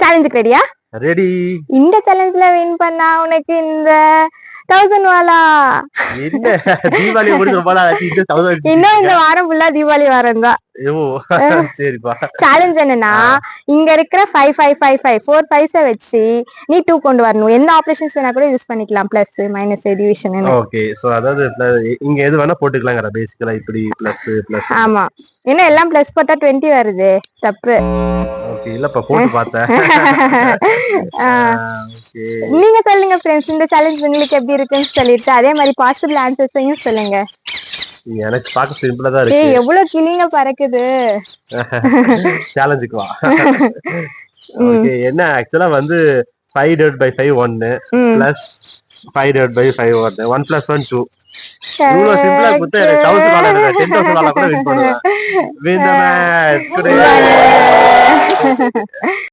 சேலஞ்சுக்கு ரெடியா? ரெடி. இந்த சேலஞ்ச்ல வின் பண்ணா உனக்கு இந்த 1000 வாலா. என்ன தீபாவளி முடிஞ்ச போல இந்த 1000 இன்னும் இந்த வாரம் ஃபுல்லா தீபாவளி வாரம் தான். சரிப்பா. சேலஞ்ச் என்னன்னா இங்க இருக்கிற 5555 4 5 வச்சு நீ 2 கொண்டு வரணும். எந்த ஆபரேஷன்ஸ் வேணா கூட யூஸ் பண்ணிக்கலாம். Plus minus division. Okay so அதாவது இங்க எது வேணா போட்டுக்கலாம்ங்கற பேசிக்கலா இப்படி பிளஸ் பிளஸ். ஆமா. என்ன எல்லாம் பிளஸ் போட்டா 20 வருது. தப்பு. ஓகே இல்லப்பா போட்டு பார்த்தேன். ஓகே நீங்க சொல்லுங்க फ्रेंड्स இந்த சேலஞ்ச் உங்களுக்கு எப்படி இருக்குன்னு சொல்லிட்டு அதே மாதிரி பாசிபிள் ஆன்சர்ஸையும் சொல்லுங்க. எனக்கு பார்க்க சிம்பிளா தான் இருக்கு. ஏய் எவ்வளவு கிளிங்க பறக்குது. சேலஞ்சுக்கு வா. ஓகே என்ன ஆக்சுவலா வந்து 5/5 1 பிளஸ் 5/5 1 1 + 1 2 இவ்வளவு சிம்பிளா கொடுத்தா 1000 டாலர் 10,000 டாலர் கூட வின் பண்ணுவேன். Win the match.